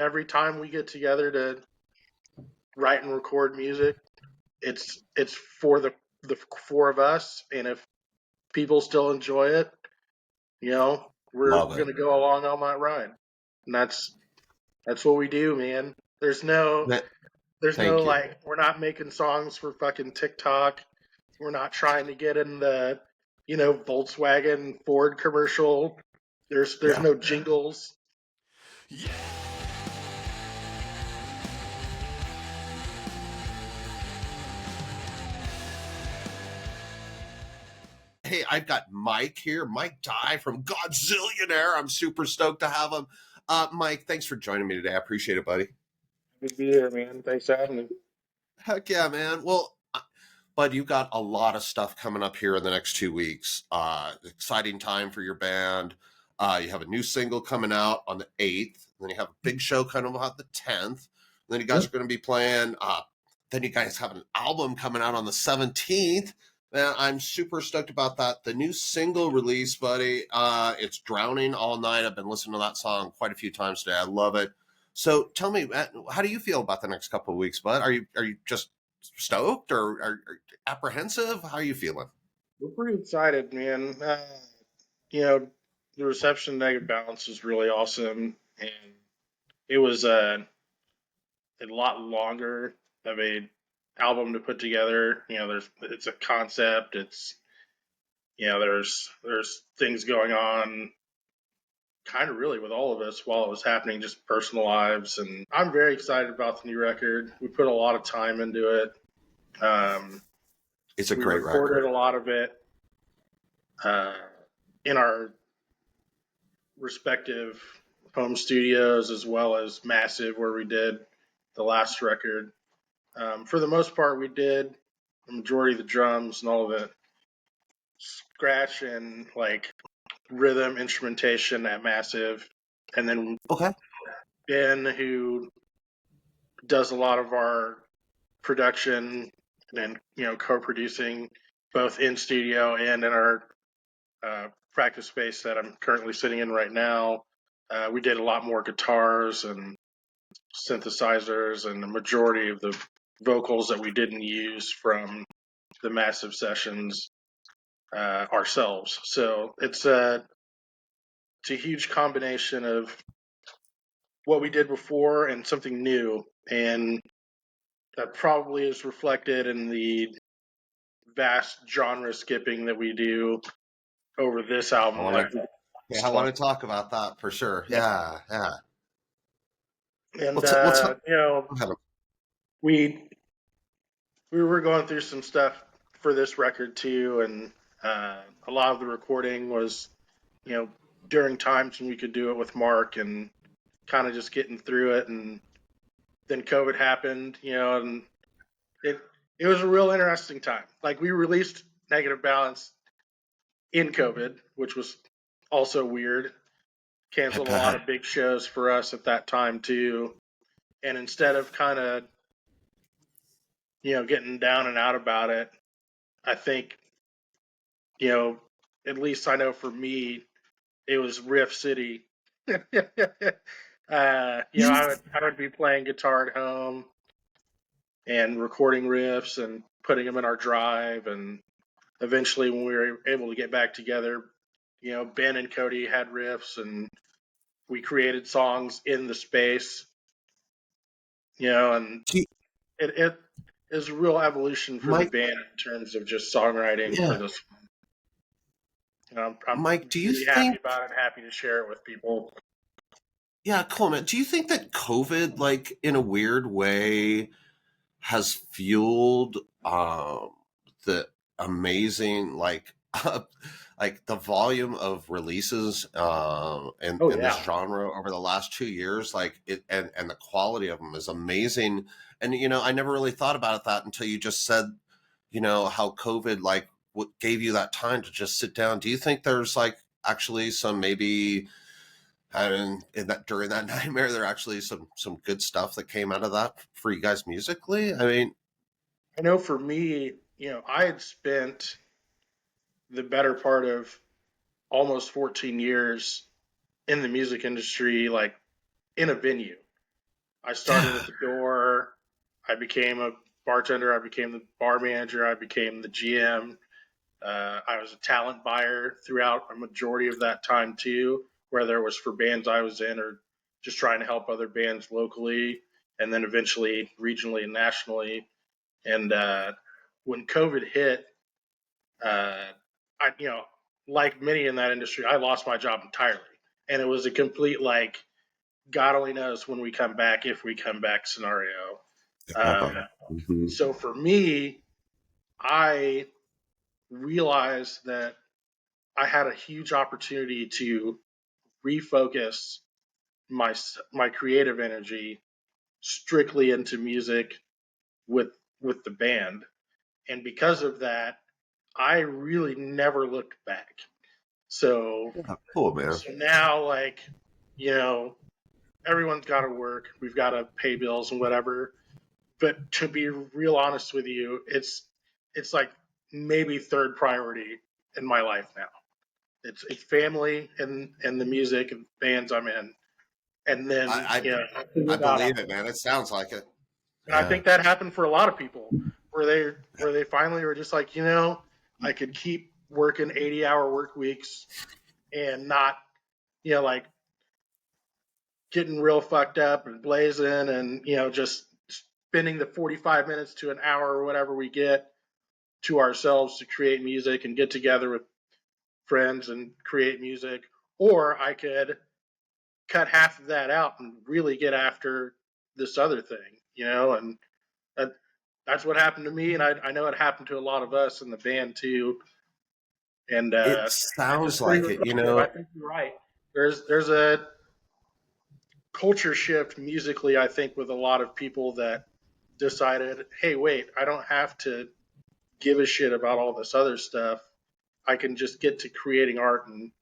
every time we get together to write and record music, it's for the four of us, and if people still enjoy it, we're Love it. gonna go along on that ride, and that's what we do, man. Ma- There's no Thank you. like, we're not making songs for fucking TikTok. We're not trying to get in the, Volkswagen Ford commercial. There's Yeah. no jingles. Hey, I've got Mike here, Mike Dye from Godzillionaire. I'm super stoked to have him. Mike, thanks for joining me today. I appreciate it, buddy. Good to be here, man. Thanks for having me. Heck yeah, man. Well, bud, you got a lot of stuff coming up here in the next 2 weeks. Exciting time for your band. You have a new single coming out on the 8th. And then you have a big show coming out the 10th. And then you guys are going to be playing. Then you guys have an album coming out on the 17th. Man, I'm super stoked about that. The new single release, buddy, it's Drowning All Night. I've been listening to that song quite a few times today. I love it. So tell me, how do you feel about the next couple of weeks, bud? Are you just stoked or apprehensive? How are you feeling? We're pretty excited, man. You know, the reception Negative Balance is really awesome, and it was a lot longer of a album to put together. It's a concept. There's things going on kind of really with all of us while it was happening, just personal lives. And I'm very excited about the new record. We put a lot of time into it. Um, It's a we great recorded record. a lot of it uh, in our respective home studios, as well as Massive, where we did the last record. For the most part, we did the majority of the drums and all of the scratch and like rhythm instrumentation at Massive. And then Okay. Ben, who does a lot of our production and co-producing both in studio and in our practice space that I'm currently sitting in right now. We did a lot more guitars and synthesizers, and the majority of the vocals that we didn't use from the Massive sessions ourselves. So it's a huge combination of what we did before and something new, and that probably is reflected in the vast genre skipping that we do over this I album. want to. Yeah, I Like, want to talk about that for sure. Yeah, yeah. and What's we we were going through some stuff for this record too, and a lot of the recording was, you know, during times when we could do it with Mark and kind of just getting through it. And then COVID happened, and it it was a real interesting time. Like, we released Negative Balance in COVID, which was also weird. I Canceled a lot bet. of big shows for us at that time too. And instead of kind of, getting down and out about it, I think, you know, at least I know for me, it was Riff City. You I would be playing guitar at home and recording riffs and putting them in our drive. And eventually, when we were able to get back together, Ben and Cody had riffs, and we created songs in the space. And see, it is a real evolution for the Mike. band in terms of just songwriting for Yeah, this. I'm Mike. Do you really happy think? about it. Happy to share it with people. Yeah, cool, man. Do you think that COVID, like in a weird way, has fueled the amazing like the volume of releases Oh in this yeah. genre over the last 2 years, like it and the quality of them is amazing. And I never really thought about that until you just said, how COVID like what gave you that time to just sit down. Do you think there's like actually some maybe and in that during that nightmare there actually some good stuff that came out of that for you guys musically? I mean, I know for me, I had spent the better part of almost 14 years in the music industry, like in a venue. I started Yeah. at the door. I became a bartender. I became the bar manager. I became the GM. I was a talent buyer throughout a majority of that time too, whether it was for bands I was in or just trying to help other bands locally, and then eventually regionally and nationally. And when COVID hit, I like many in that industry, I lost my job entirely, and it was a complete like God only knows when we come back, if we come back scenario. Um, Mhm. so for me, I realized that I had a huge opportunity to refocus my creative energy strictly into music with with the band, and because of that, I really never looked back. So Yeah, cool, man. so now, like, you know, everyone's got to work. We've got to pay bills and whatever. But to be real honest with you, it's like maybe third priority in my life now. It's family and the music and bands I'm in, and then I, I figure I it out. believe it, man. It sounds like it. And I Yeah. think that happened for a lot of people, where they finally were just like, I could keep working 80-hour work weeks and not, like getting real fucked up and blazing and just spending the 45 minutes to an hour or whatever we get to ourselves to create music and get together with friends and create music, or I could cut half of that out and really get after this other thing, and that, that's what happened to me, and I know it happened to a lot of us in the band too, and It it's sounds just pretty like it. You reflective. I know, think you're right. There's a culture shift musically, I think, with a lot of people that decided, hey, wait, I don't have to give a shit about all this other stuff. I can just get to creating art and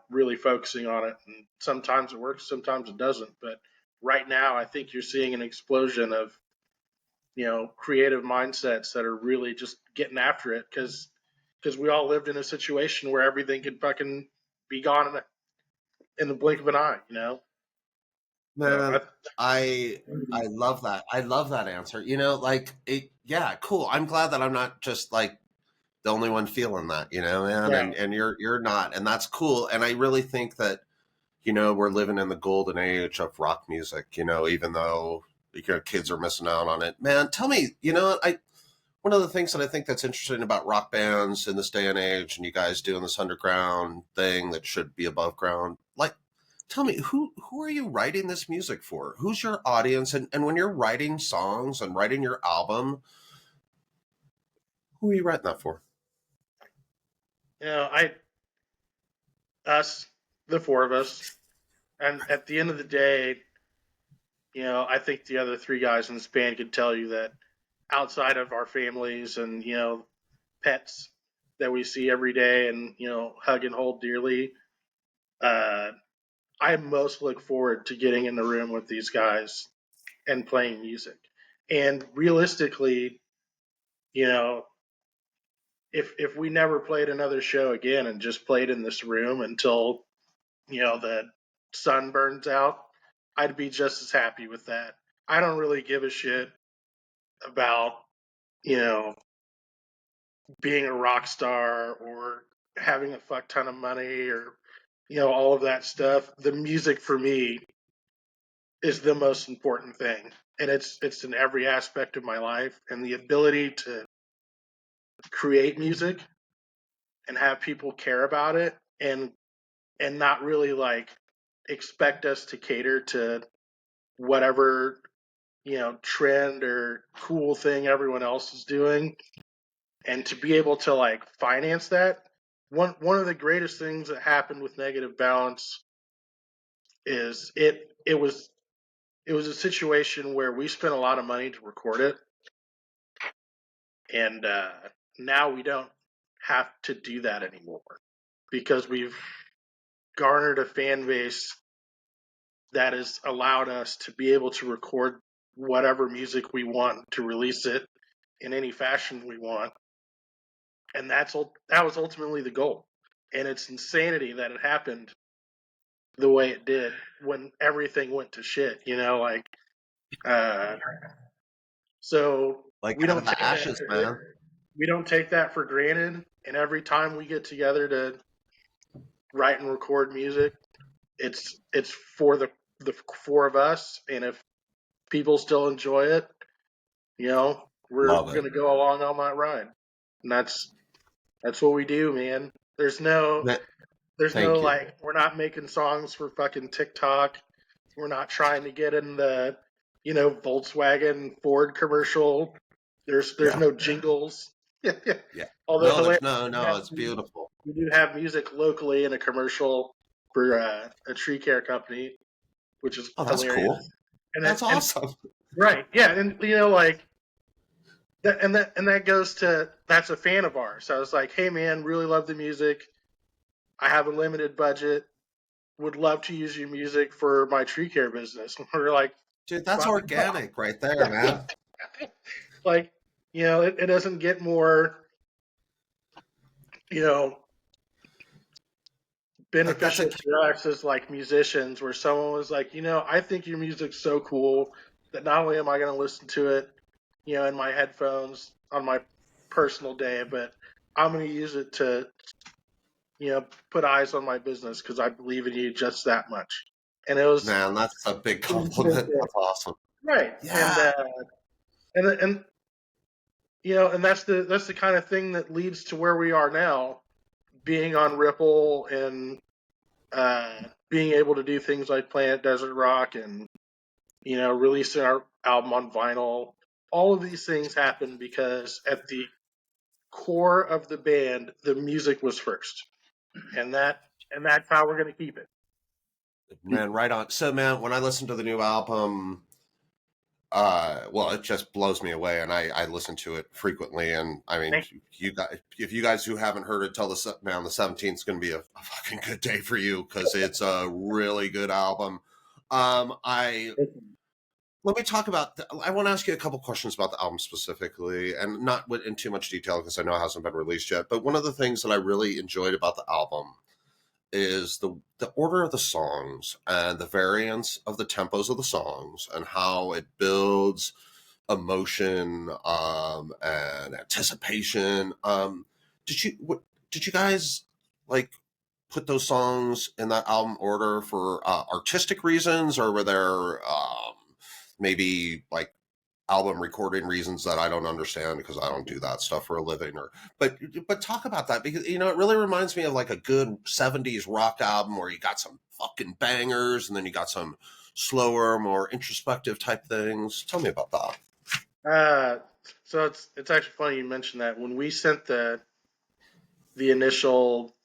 really focusing on it. And sometimes it works, sometimes it doesn't. But right now, I think you're seeing an explosion of creative mindsets that are really just getting after it because we all lived in a situation where everything could fucking be gone in the blink of an eye. So man, I love that. I love that answer. You know, like it. Yeah, cool. I'm glad that I'm not just like the only one feeling that. You know, man, yeah, and you're not, and that's cool. And I really think that we're living in the golden age of rock music. Even though kids are missing out on it. Man, tell me, I one of the things that I think that's interesting about rock bands in this day and age, and you guys doing this underground thing that should be above ground, like, tell me who are you writing this music for? Who's your audience? And when you're writing songs and writing your album, who are you writing that for? I us the four of us, and at the end of the day, I think the other three guys in this band could tell you that outside of our families and pets that we see every day and hug and hold dearly, uh, I most look forward to getting in the room with these guys and playing music. And realistically, you know, if we never played another show again and just played in this room until the sun burns out, I'd be just as happy with that. I don't really give a shit about you know being a rock star or having a fuck ton of money or all of that stuff. The music for me is the most important thing, and it's in every aspect of my life. And the ability to create music and have people care about it and not really like expect us to cater to whatever trend or cool thing everyone else is doing, and to be able to like finance that. One of the greatest things that happened with Negative Balance is it was a situation where we spent a lot of money to record it, and now we don't have to do that anymore because we've garnered a fan base that has allowed us to be able to record whatever music we want, to release it in any fashion we want, and that was ultimately the goal. And it's insanity that it happened the way it did when everything went to shit, like uh so Like we out don't of the take that ashes, man. we don't take that for granted, and every time we get together to write and record music, it's for the four of us, and if people still enjoy it, we're Love it. gonna go along on that ride. And that's what we do, man. Man, There's no thank you. like we're not making songs for fucking TikTok. We're not trying to get in the Volkswagen Ford commercial. There's Yeah. no jingles. Yeah. Although No, hilarious, there's no, it's we beautiful. do have music locally in a commercial for a tree care company, which is Oh, that's hilarious. cool. And That's and awesome. right, yeah, and like that goes to that's a fan of ours. So I was like, hey man, really love the music. I have a limited budget. Would love to use your music for my tree care business. We're like, Dude, that's fuck, organic right there, man. like, it doesn't get more, you know, Like that's beneficial a to us as like musicians, where someone was like, I think your music's so cool that not only am I going to listen to it, in my headphones on my personal day, but I'm going to use it to, put eyes on my business because I believe in you just that much. And man, that's a big it was compliment. That's awesome. right. And, Yeah. and, and that's the kind of thing that leads to where we are now, being on Ripple and being able to do things like Planet Desert Rock and releasing our album on vinyl. All of these things happen because at the core of the band, the music was first, and that's how we're going to keep it. Man, right on. So man, when I listen to the new album, well, it just blows me away, and I listen to it frequently. And I mean, Thank you guys, if you guys who haven't heard it, tell man, the 17th is going to be a fucking good day for you because it's a really good album. I you. let me talk about. I want to ask you a couple questions about the album specifically, and not in too much detail because I know it hasn't been released yet. But one of the things that I really enjoyed about the album is the order of the songs and the variance of the tempos of the songs and how it builds emotion and anticipation. Did you guys like put those songs in that album order for artistic reasons, or were there maybe like album recording reasons that I don't understand because I don't do that stuff for a living? Or but talk about that because it really reminds me of like a good 70s rock album where you got some fucking bangers and then you got some slower, more introspective type things. Tell me about that. Uh, so it's actually funny you mentioned that. When we sent the initial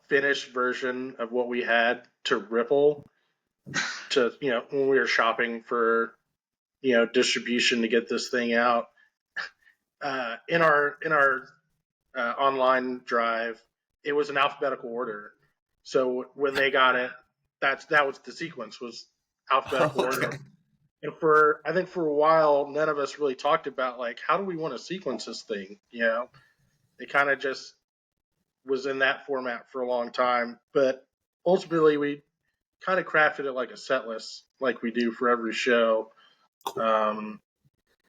finished version of what we had to Ripple, to when we were shopping for distribution to get this thing out, in our online drive, it was an alphabetical order. So when they got it, that was the sequence, was alphabetical order. Okay. And I think for a while, none of us really talked about like how do we want to sequence this thing. It kind of just was in that format for a long time. But ultimately, we kind of crafted it like a set list, like we do for every show. Um,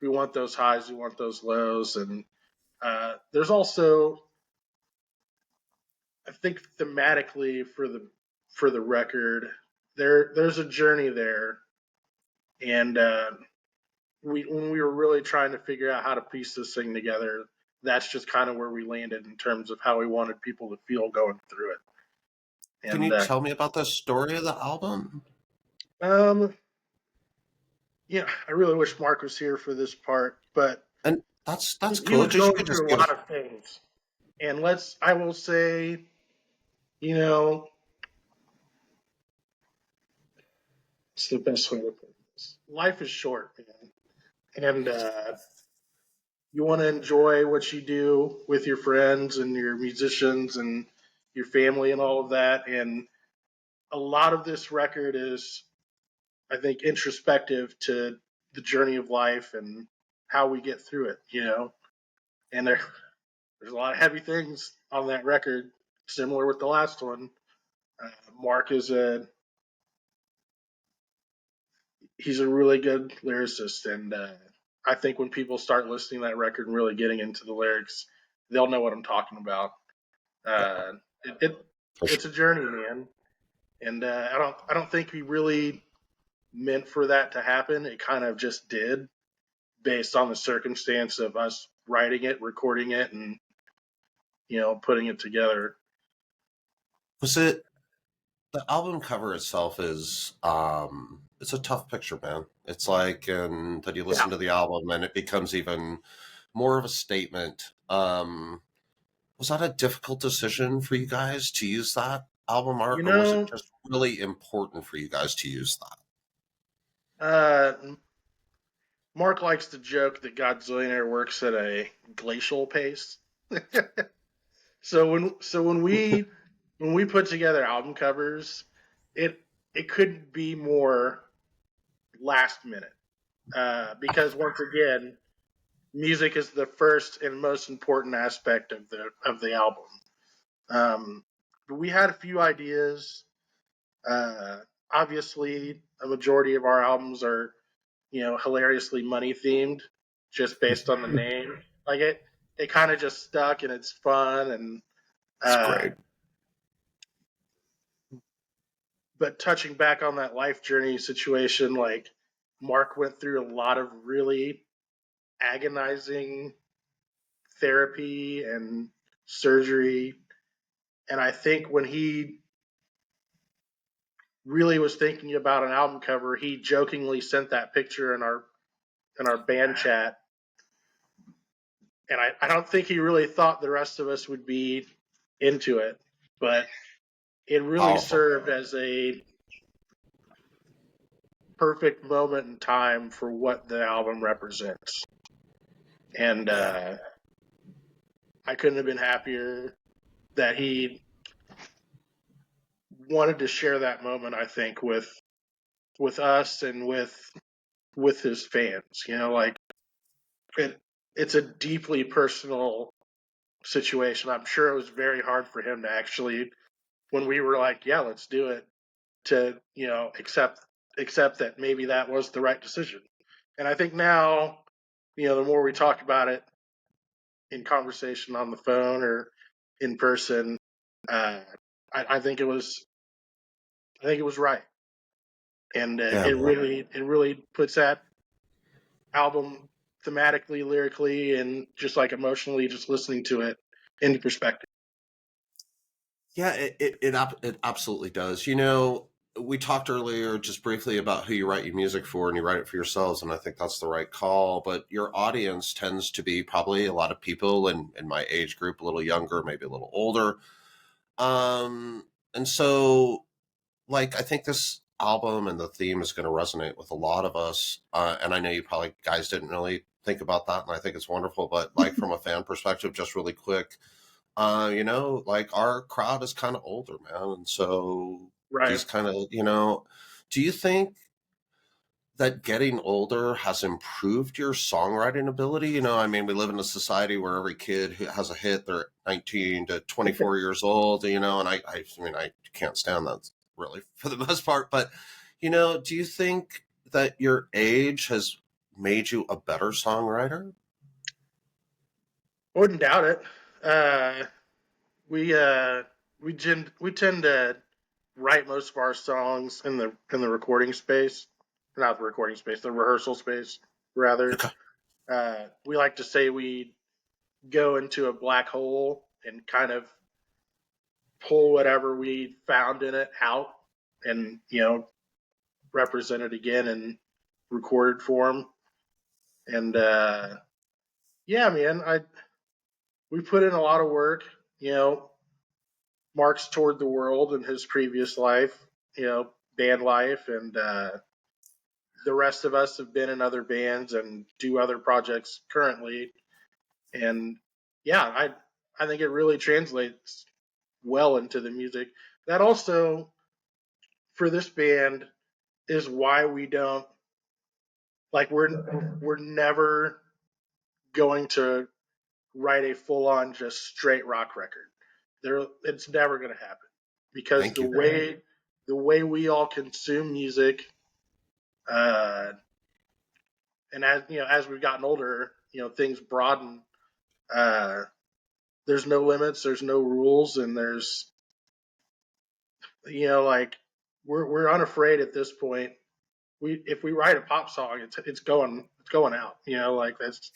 we want those highs, we want those lows, and there's also, I think, thematically for the record, there's a journey there, and when we were really trying to figure out how to piece this thing together, that's just kind of where we landed in terms of how we wanted people to feel going through it. Can And you tell me about the story of the album? um, I really wish Mark was here for this part, but And that's he cool. was Just you going could just through a give us. lot of things. And I will say, you know, it's the best way to put this. Life is short, man. And you want to enjoy what you do with your friends and your musicians and your family and all of that. And a lot of this record is, I think, introspective to the journey of life and how we get through it. And there's a lot of heavy things on that record, similar with the last one. Mark is a he's a really good lyricist, and I think when people start listening to that record and really getting into the lyrics, they'll know what I'm talking about. Yeah, Uh, it, it for it's sure. a journey, man, and I don't think we really meant for that to happen. It kind of just did, based on the circumstance of us writing it, recording it, and putting it together. Was it the album cover itself is it's a tough picture, man. It's like and then you Yeah, listen to the album and it becomes even more of a statement. Was that a difficult decision for you guys to use that album art, you or was it know, just really important for you guys to use that? uh, Mark likes to joke that Godzillionaire works at a glacial pace. So when we put together album covers, it it couldn't be more last minute, because once again, music is the first and most important aspect of the album. But we had a few ideas. Uh, Obviously, a majority of our albums are hilariously money themed, just based on the name. Like it kind of just stuck and it's fun and It's uh, great. but touching back on that life journey situation, like Mark went through a lot of really agonizing therapy and surgery. And I think when he really was thinking about an album cover, he jokingly sent that picture in our band chat. And I don't think he really thought the rest of us would be into it, but it really Powerful. served as a perfect moment in time for what the album represents. And Yeah. I couldn't have been happier that he wanted to share that moment. I think with us and with his fans. Like it, it's a deeply personal situation. I'm sure it was very hard for him to actually, when we were like, "Yeah, let's do it," to accept that maybe that was the right decision. And I think now, the more we talk about it in conversation on the phone or in person, uh, I think it was right, and Yeah, man. it really puts that album thematically, lyrically, and just like emotionally, just listening to it into perspective. Yeah, it absolutely does. We talked earlier just briefly about who you write your music for, and you write it for yourselves, and I think that's the right call. But your audience tends to be probably a lot of people in my age group, a little younger, maybe a little older. And so like I think this album and the theme is going to resonate with a lot of us. And I know you probably guys didn't really think about that, and I think it's wonderful. But like from a fan perspective, just really quick, like our crowd is kind of older, man, and so Right. these kind of, do you think that getting older has improved your songwriting ability? I mean, we live in a society where every kid who has a hit, they're 19 to 24 years old, and I mean, I can't stand that really for the most part. But, do you think that your age has made you a better songwriter? I wouldn't doubt it. Uh, we uh, we tend to write most of our songs in the recording space, not the recording space, the rehearsal space rather. Okay. We like to say we go into a black hole and kind of pull whatever we found in it out and represent it again in recorded form. And yeah, man, I we put in a lot of work. You know, Mark's toured the world in his previous life, band life, and the rest of us have been in other bands and do other projects currently. And yeah, I think it really translates well into the music. That also, for this band, is why we don't like we're never going to write a full on just straight rock record. It's never going to happen because Thank you. the way we all consume music, uh, and as you know, as we've gotten older, things broaden. Uh, there's no limits, there's no rules, and there's like we're unafraid at this point. If we write a pop song, it's going out. Like that's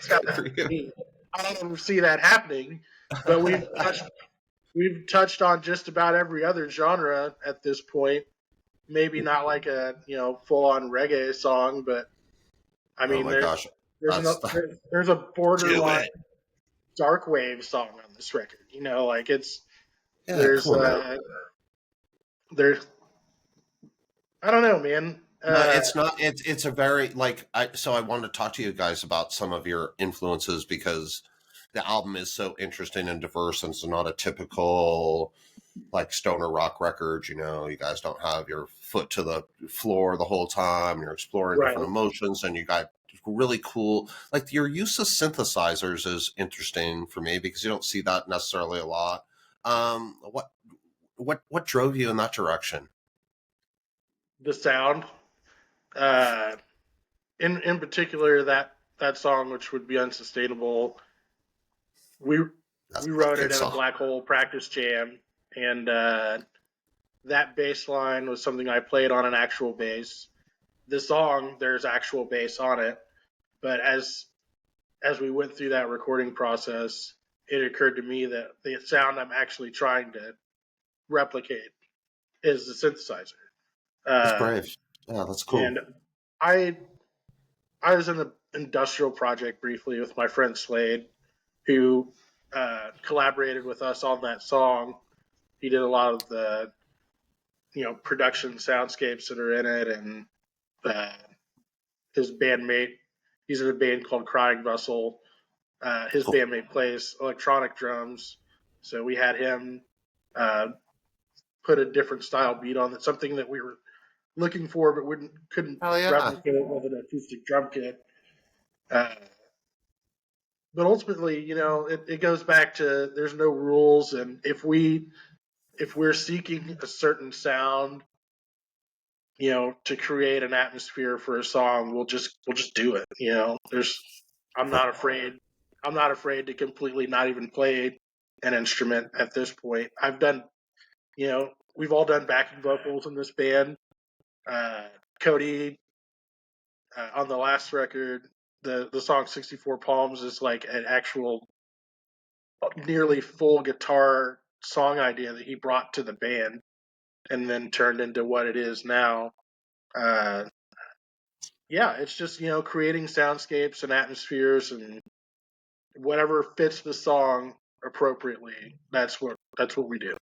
how Good for you. me. I don't ever see that happening, but we've touched on just about every other genre at this point. Maybe not like a full on reggae song, but I Oh mean my gosh. there's That's there's a do borderline it. dark wave song on this record. Like Yeah, there's come on, man. there's I don't know, man. No, it's not. It's a very like so I wanted to talk to you guys about some of your influences because the album is so interesting and diverse, and it's not a typical like stoner rock record. You guys don't have your foot to the floor the whole time. You're exploring Right. different emotions, and you got really cool. Like your use of synthesizers is interesting for me because you don't see that necessarily a lot. What drove you in that direction? The sound, uh, in particular that song, which would be unsustainable. We That's we a wrote it good in a song. black hole practice jam, and that bass line was something I played on an actual bass. The song, there's actual bass on it, but as we went through that recording process, it occurred to me that the sound I'm actually trying to replicate is the synthesizer. That's Uh, brave. Yeah, that's cool. and I I was in an industrial project briefly with my friend Slade, who collaborated with us on that song. He did a lot of the production soundscapes that are in it, and uh, his bandmate. He's in a band called Crying Vessel. His Cool. bandmate plays electronic drums, so we had him uh, put a different style beat on it, something that we were looking for but couldn't Hell yeah. replicate with an acoustic drum kit. Uh, but ultimately, it goes back to there's no rules, and if we're seeking a certain sound, to create an atmosphere for a song, we'll just do it. There's I'm Huh. not afraid. I'm not afraid to completely not even play an instrument at this point. I've done, we've all done backing vocals in this band. Uh, Cody on the last record, the song 64 Palms is like an actual nearly full guitar song idea that he brought to the band and then turned into what it is now. Uh, yeah, it's just creating soundscapes and atmospheres and whatever fits the song appropriately. That's what we do.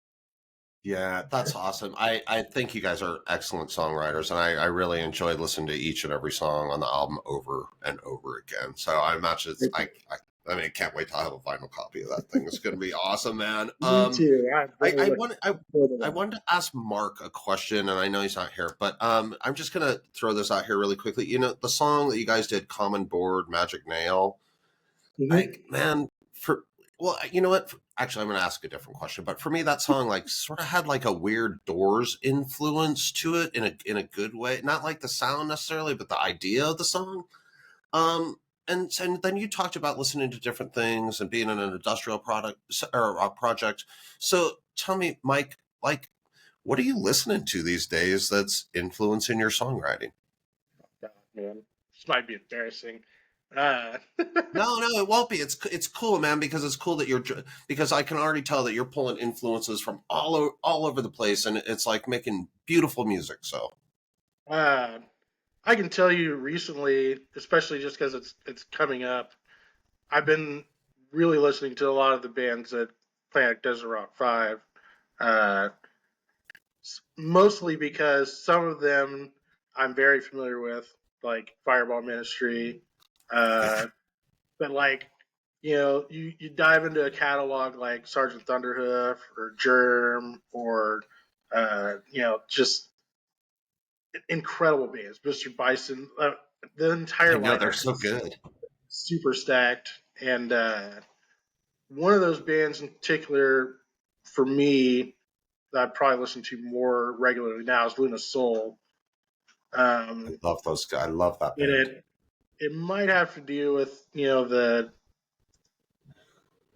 Yeah, that's awesome. I think you guys are excellent songwriters, and I really enjoyed listening to each and every song on the album over and over again. So I imagine I mean, I can't wait to have a vinyl copy of that thing. It's going to be awesome, man. Me too. I'm very I looking want forward to I that. wanted to ask Mark a question, and I know he's not here, but I'm just gonna throw this out here really quickly. The song that you guys did, "Common Board," "Magic Nail," like Mm-hmm. man, for well, you know what? Actually, I'm gonna ask a different question, but for me, that song like sort of had like a weird Doors influence to it in a good way. Not like the sound necessarily, but the idea of the song. Um, and then you talked about listening to different things and being in an industrial product or a project. So tell me, Mike, like, what are you listening to these days that's influencing your songwriting? God, man, this might be embarrassing. Uh, No, it won't be. It's cool, man, because it's cool that because I can already tell that you're pulling influences from all over the place, and it's like making beautiful music. So uh, I can tell you recently, especially just because it's coming up. I've been really listening to a lot of the bands that play like Desert Rock Five. Uh, Mostly because some of them I'm very familiar with, like Fireball Ministry. Uh, but like, you dive into a catalog like Sergeant Thunderhoof or Germ or, just incredible bands. Mr. Bison, the entire I know lineup they're so is good. super stacked. And one of those bands in particular, for me, that I probably listen to more regularly now is Luna Soul. I Um, love those guys. I love that and band. it might have to do with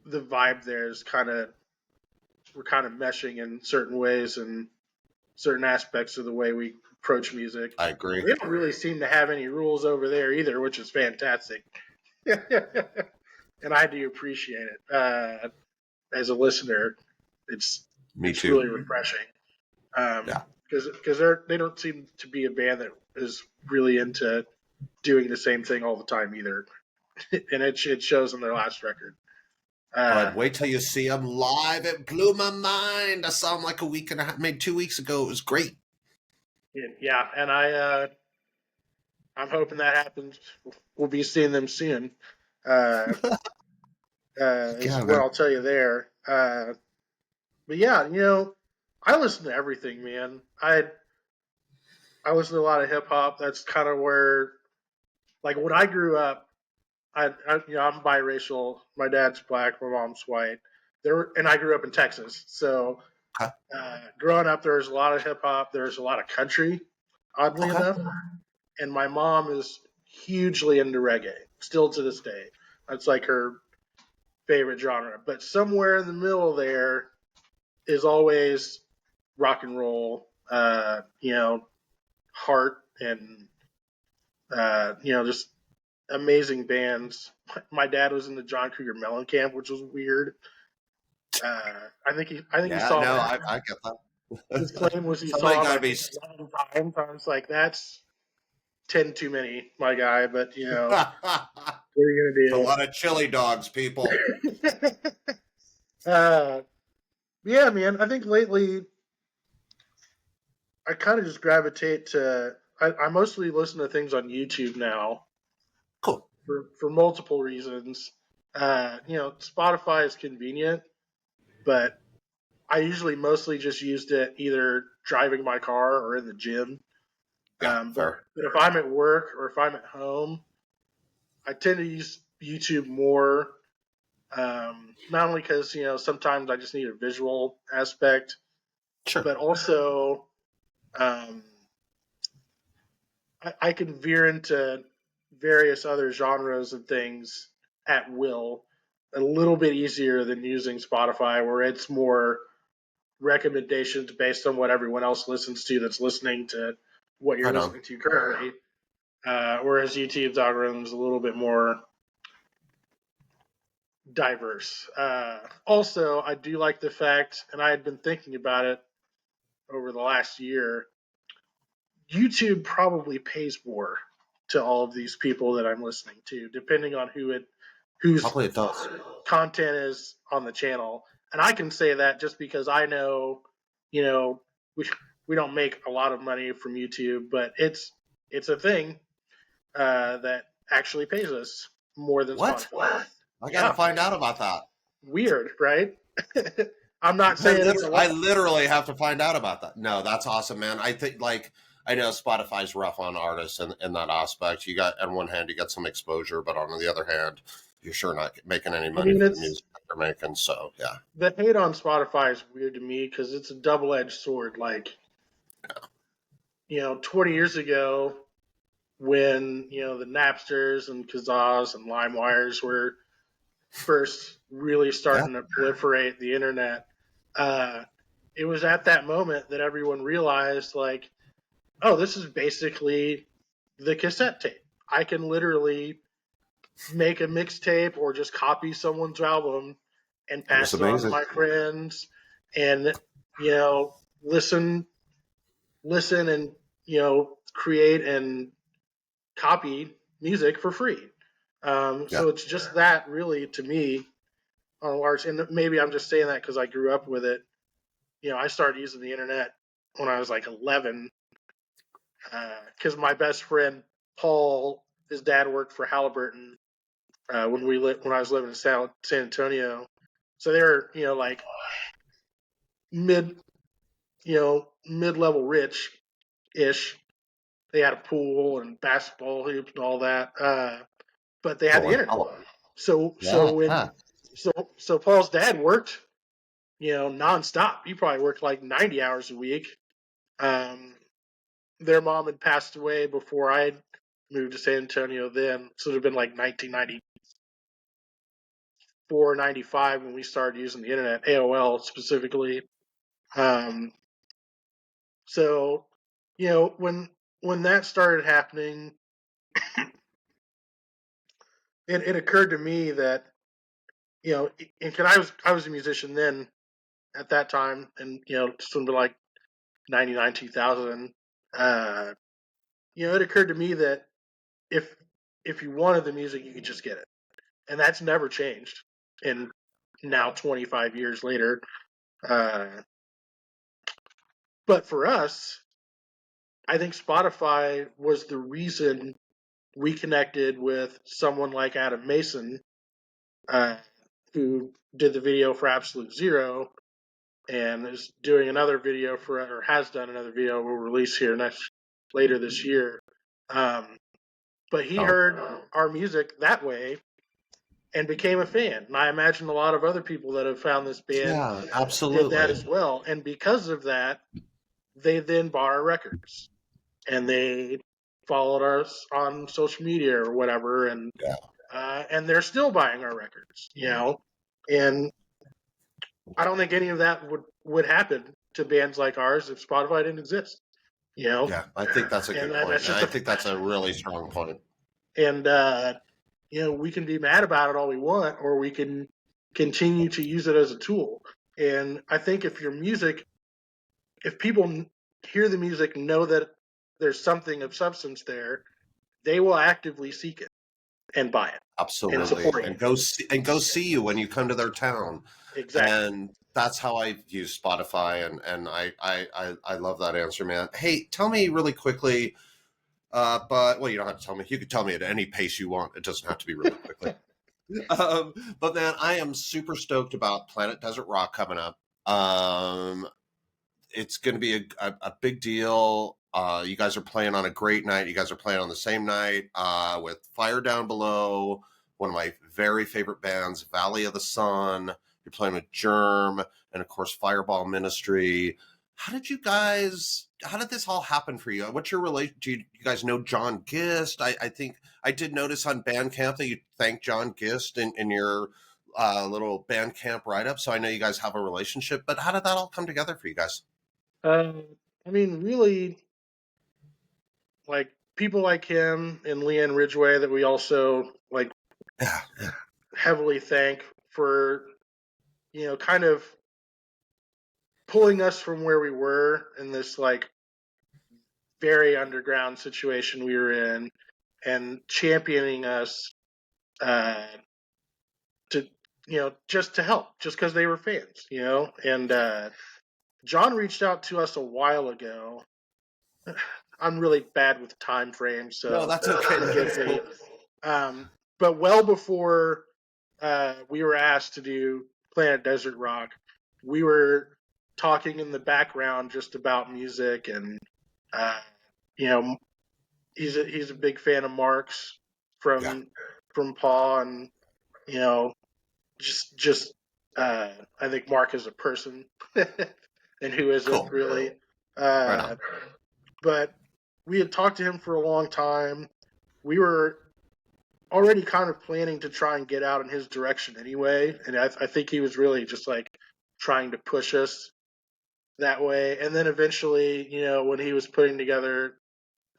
the vibe there is kind of we're kind of meshing in certain ways and certain aspects of the way we approach music. I agree. They don't really seem to have any rules over there either, which is fantastic. And I do appreciate it as a listener. It's Me it's too. really refreshing Yeah. because they don't seem to be a band that is really into doing the same thing all the time either, and it shows in their last record. Uh, But wait till you see them live. It blew my mind. I saw them like a week and a half, maybe 2 weeks ago. It was great. yeah, and I'm hoping that happens. We'll be seeing them soon. Uh, is Yeah, what man. I'll tell you there. But yeah, I listen to everything, man. I listen to a lot of hip hop. That's kind of where, like, when I grew up, I'm biracial. My dad's black, my mom's white. And I grew up in Texas. So Okay. growing up, there was a lot of hip hop. There was a lot of country, oddly Okay. enough. And my mom is hugely into reggae, still to this day. That's like her favorite genre. But somewhere in the middle there is always rock and roll, heart and just amazing bands. My dad was in the John Cougar Mellencamp, which was weird. I think he Yeah, saw no, that. I get that. His claim was he Somebody saw him got to like be. 11 times. I was like, that's 10 too many, my guy. But what are It's a you lot of chili dogs, people. gonna do? Yeah, man. I think lately I kind of just gravitate to. I mostly listen to things on YouTube now Cool. for multiple reasons. Spotify is convenient, but I usually mostly just used it either driving my car or in the gym. Yeah, But fair. if I'm at work or if I'm at home, I tend to use YouTube more. Not only because sometimes I just need a visual aspect, Sure. but also um, I can veer into various other genres and things at will a little bit easier than using Spotify, where it's more recommendations based on what everyone else listens to that's listening to what you're Right on. listening to currently. Whereas YouTube's algorithm is a little bit more diverse. Also, I do like the fact, and I had been thinking about it over the last year, YouTube probably pays more to all of these people that I'm listening to, depending on whose Probably it does. content is on the channel. And I can say that just because I know, you know, we we don't make a lot of money from YouTube, but it's a thing that actually pays us more than What? Spotify. I got to Yeah, find out about that. weird, right? I'm not saying it's a I lot. literally have to find out about that. No, that's awesome, man. I think I know Spotify's rough on artists in that aspect. You got on one hand you got some exposure, but on the other hand, you're sure not making any I money mean, from the it's music that they're making. So yeah, the hate on Spotify is weird to me because it's a double-edged sword. Like, 20 years ago, when the Napsters and Kazas and LimeWires were first really yeah, starting to proliferate the internet, uh, it was at that moment that everyone realized, like, oh, this is basically the cassette tape. I can literally make a mixtape or just copy someone's album and it was pass it on to amazing. my friends and you know listen and create and copy music for free. Yeah, So it's just that really to me on a large, and maybe I'm just saying that because I grew up with it. I started using the internet when I was like 11 because my best friend Paul, his dad worked for Halliburton when I was living in San Antonio. So they were like mid mid level rich ish. They had a pool and basketball hoops and all that. But they had the cool. internet. So Yeah, so when so Paul's dad worked nonstop. He probably worked like 90 hours a week. Um, their mom had passed away before I moved to San Antonio then. So it would have been like 1994, 95 when we started using the internet, AOL specifically. Um, so, when that started happening, it occurred to me that, and I was a musician then at that time, and just would be like 99, 2000. It occurred to me that if if you wanted the music, you could just get it, and that's never changed. And now, 25 years later, uh, but for us, I think Spotify was the reason we connected with someone like Adam Mason, uh, who did the video for Absolute Zero, and is doing another video or has done another video we'll release here later this year. But he heard our music that way and became a fan. And I imagine a lot of other people that have found this band Yeah, did that absolutely. as well. And because of that, they then bought our records and they followed us on social media or whatever, Yeah, and they're still buying our records, And I don't think any of that would happen to bands like ours if Spotify didn't exist, yeah. I think that's a And good point, that's and just I think that's a really strong point. and we can be mad about it all we want, or we can continue to use it as a tool. And I think if people hear the music, know that there's something of substance there, they will actively seek it and buy it and Absolutely, support and it. go see you when you come to their town, Exactly. and that's how I use Spotify, and I love that answer, man. Hey, tell me really quickly, but well, you don't have to tell me. You could tell me at any pace you want. It doesn't have to be really quickly. But man, I am super stoked about Planet Desert Rock coming up. It's going to be a big deal. You guys are playing on a great night. You guys are playing on the same night with Fire Down Below, one of my very favorite bands, Valley of the Sun. You're playing with Germ, and of course, Fireball Ministry. How did this all happen for you? What's your relation? Do you guys know John Gist? I think I did notice on Bandcamp that you thank John Gist in your little Bandcamp write up. So I know you guys have a relationship, but how did that all come together for you guys? Uh, I mean, really, like people like him and Leanne Ridgway that we also like Yeah, heavily thank for kind of pulling us from where we were in this like very underground situation we were in and championing us uh, to just to help just because they were fans, and John reached out to us a while ago. I'm really bad with time frames, no, so that's okay. forgive That's me. cool. But well before we were asked to do Planet Desert Rock, we were talking in the background just about music, and uh, you know, he's a big fan of Mark's Yeah, from Paw, and you know, just I think Mark is a person, and who isn't cool. really. Right Uh, on. but we had talked to him for a long time. We were already kind of planning to try and get out in his direction anyway, and I think he was really just like trying to push us that way. And then eventually, when he was putting together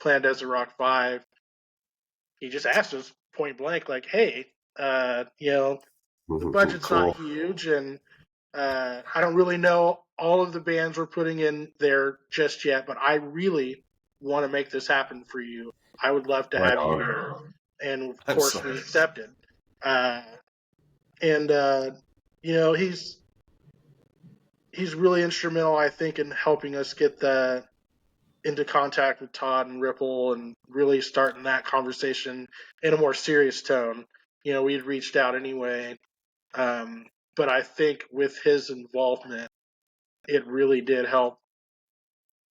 Plan Desert Rock 5, he just asked us point blank, like, "Hey, the budget's not Cool. huge, and I don't really know all of the bands we're putting in there just yet, but I really want to make this happen for you. I would love to Right have you on. here." And of I'm course, so we accepted. Uh, and he's really instrumental, I think, in helping us get into contact with Todd and Ripple and really starting that conversation in a more serious tone. We had reached out anyway, but I think with his involvement, it really did help,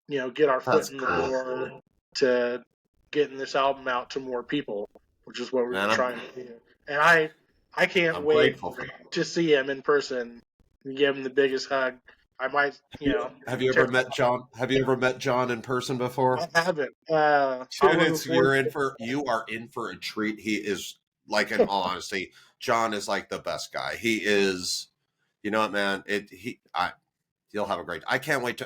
get our foot that's in the cool, door to getting this album out to more people, which is what we were man. I'm trying to do. And I can't I'm wait grateful for that. to see him in person and give him the biggest hug. I might, Have you ever tear. met John? Have you ever met John in person before? I haven't. I'm Dude, looking it's forward to it. you are in for a treat. He is like, in all honesty, John is like the best guy. He is, you know what, man? You'll have a great. I can't wait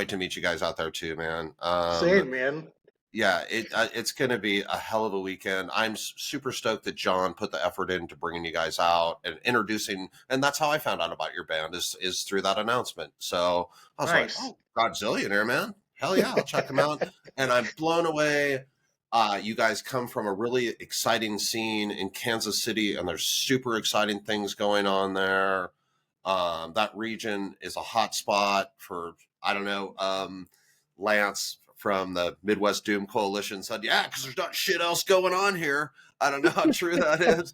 to meet you guys out there too, man. Same, man. Yeah, it's going to be a hell of a weekend. I'm super stoked that John put the effort into bringing you guys out and introducing, and that's how I found out about your band is through that announcement. So I was like, Nice. oh, Godzillionaire, man, hell yeah, I'll check them out. And I'm blown away. You guys come from a really exciting scene in Kansas City, and there's super exciting things going on there. That region is a hot spot for, I don't know, Lance from the Midwest Doom Coalition said, yeah, because there's not shit else going on here. I don't know how true that is,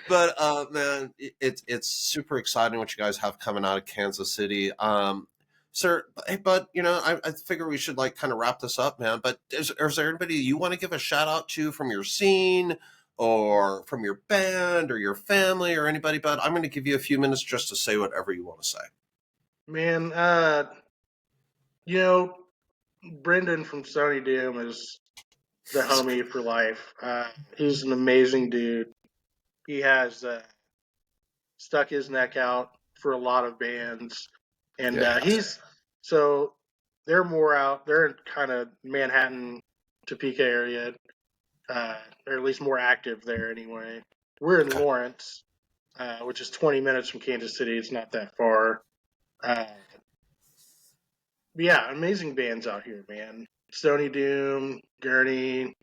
but man, it's super exciting what you guys have coming out of Kansas City. Sir, but I figure we should like kind of wrap this up, man. But is there anybody you want to give a shout out to from your scene or from your band or your family or anybody? But I'm going to give you a few minutes just to say whatever you want to say. Man, you know, Brendan from Sony Doom is the homie for life. He's an amazing dude. He has stuck his neck out for a lot of bands, and Yeah. so they're more out. They're in kind of Manhattan, Topeka area, or at least more active there anyway. We're in Okay. Lawrence, which is 20 minutes from Kansas City. It's not that far. Uh, but yeah, amazing bands out here, man. Stony Doom, Gurney,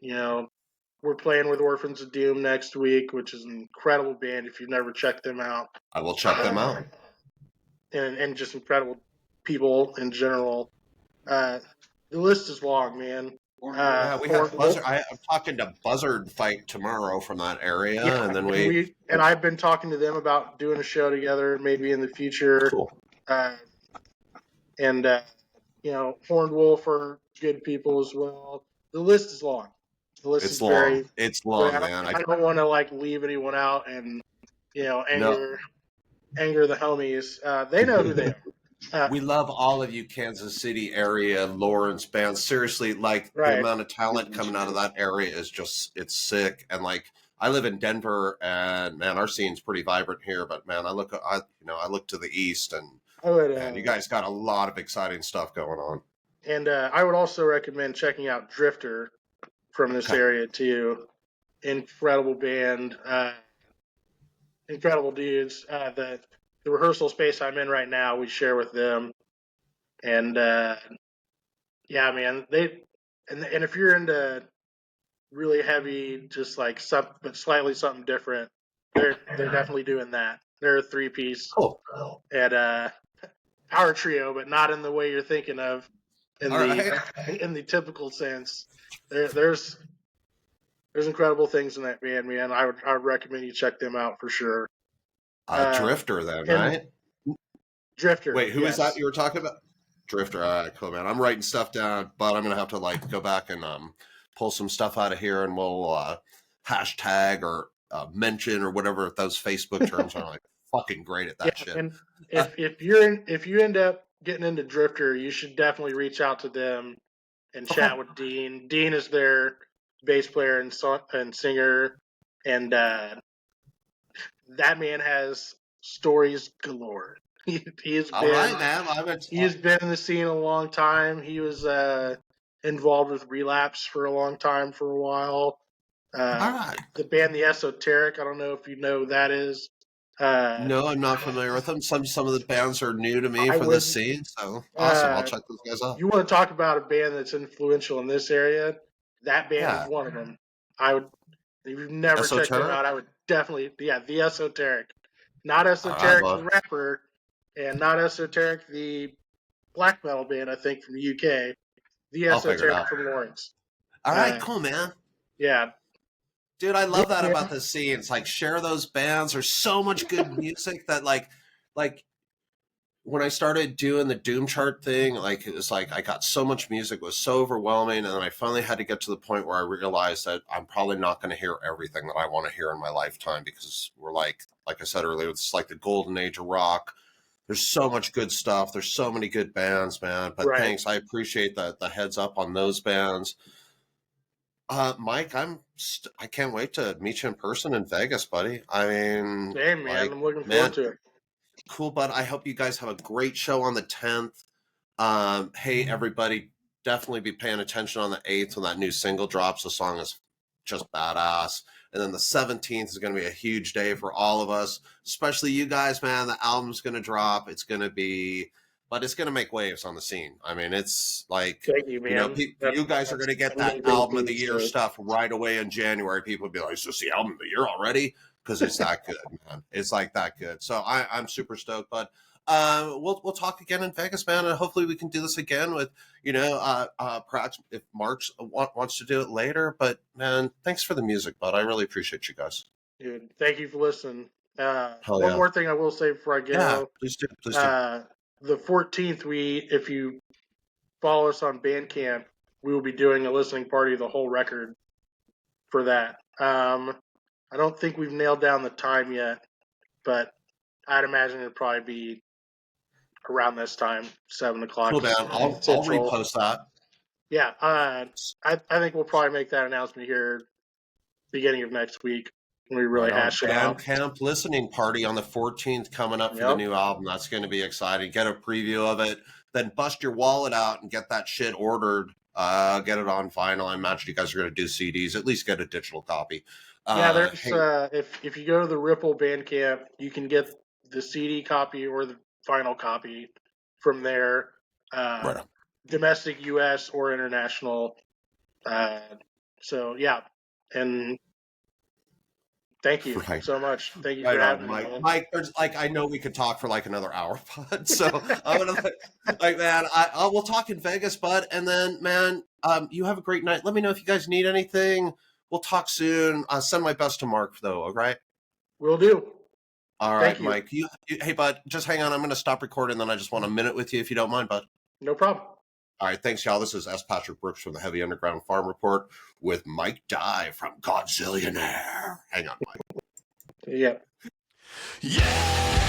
we're playing with Orphans of Doom next week, which is an incredible band if you've never checked them out. I will check them out. And just incredible people in general. Uh, the list is long, man. Yeah, we have Buzzard. I'm talking to Buzzard Fight tomorrow from that area, and Yeah, then and I've been talking to them about doing a show together, maybe in the future. cool. Uh, and Horned Wolf are good people as well. The list is long. The list is It's long. very. It's But long, I man. don't want to like leave anyone out and No, anger the homies. They know who they are. we love all of you, Kansas City area Lawrence bands. Seriously, like the Right. amount of talent coming out of that area is it's sick. And like I live in Denver, and man, our scene's pretty vibrant here. But man, I look to the east, and I would, you guys got a lot of exciting stuff going on. and I would also recommend checking out Drifter from this Okay. area too. Incredible band, incredible dudes. The rehearsal space I'm in right now, we share with them, and yeah, man, and if you're into really heavy, just like but slightly something different, they're definitely doing that. They're a 3-piece Cool. at power trio, but not in the way you're thinking of in All right. in the typical sense. There's incredible things in that band, man. I would recommend you check them out for sure. Drifter, then, And right? Drifter. Wait, who is Yes. that you were talking about? Drifter. All right, cool, man. I'm writing stuff down, but I'm gonna have to like go back and pull some stuff out of here, and we'll hashtag or mention or whatever those Facebook terms are. Like fucking great at that Yeah, shit. and if you end up getting into Drifter, you should definitely reach out to them and Okay. chat with Dean. Dean is their bass player and singer, and that man has stories galore. He's All right, man. been in the scene a long time. He was involved with Relapse for a long time for a while. All right. The band The Esoteric, I don't know if you know who that is. No, I'm not familiar with them. Some of the bands are new to me I for this would. scene, so awesome. I'll Uh, check those guys out. you want to talk about a band that's influential in this area? That band is Yeah. one of them. I would. If you've never checked them Esoteric. out, I would definitely. Yeah, The Esoteric, not All right, Esoteric the well, rapper, and not Esoteric the black metal band. I think from the UK. The I'll figure it Esoteric out. from Lawrence. All right, cool, man. Yeah. Dude, I love that Yeah. about the scene. It's like share those bands. There's so much good music that like when I started doing the Doom chart thing, like it was like I got so much music, it was so overwhelming, and then I finally had to get to the point where I realized that I'm probably not going to hear everything that I want to hear in my lifetime because we're like I said earlier, it's like the golden age of rock. there's so much good stuff. There's so many good bands, man. But Right. thanks. I appreciate the heads up on those bands. Mike, I can't wait to meet you in person in Vegas, buddy. I mean, Same, man. like, I'm looking man, forward to it. cool, bud. I hope you guys have a great show on the 10th. Hey, everybody, definitely be paying attention on the 8th when that new single drops. The song is just badass. And then the 17th is going to be a huge day for all of us, especially you guys, man. The album's going to drop. It's going to be, but it's going to make waves on the scene. I mean, it's like, Thank you, man. you guys are going to get that album of the year stuff right away in January. People will be like, is this the album of the year already? Because it's that good, man. It's like that good. So I'm super stoked, bud. We'll talk again in Vegas, man, and hopefully we can do this again with, perhaps if Mark's wants to do it later. But man, thanks for the music, bud. I really appreciate you guys. Dude, thank you for listening. Hell One yeah. more thing I will say before I go. Yeah, please do. The 14th, if you follow us on Bandcamp, we will be doing a listening party of the whole record for that. I don't think we've nailed down the time yet, but I'd imagine it'd probably be around this time, 7 o'clock. Cool, man. I'll repost that. Yeah, I think we'll probably make that announcement here beginning of next week when we really hash it out. Bandcamp listening party on the 14th coming up for the new album. That's going to be exciting. Get a preview of it, then bust your wallet out and get that shit ordered. Get it on vinyl. I imagine you guys are going to do CDs. At least get a digital copy. There's if you go to the Ripple Bandcamp, you can get the CD copy or the vinyl copy from there. Right. Domestic, U.S. or international. So yeah, and thank you so much. Thank you for having me, man. Mike, there's I know we could talk for another hour, bud. So I'm gonna man, we'll talk in Vegas, bud. And then, man, you have a great night. Let me know if you guys need anything. We'll talk soon. Send my best to Mark, though. Okay. Will do. All right, Mike. Hey, bud, just hang on. I'm going to stop recording. Then I just want a minute with you, if you don't mind, bud. No problem. All right, thanks, y'all. This is S. Patrick Brooks from the Heavy Underground Farm Report with Mike Dye from Godzillionaire. Hang on, Mike. Yeah.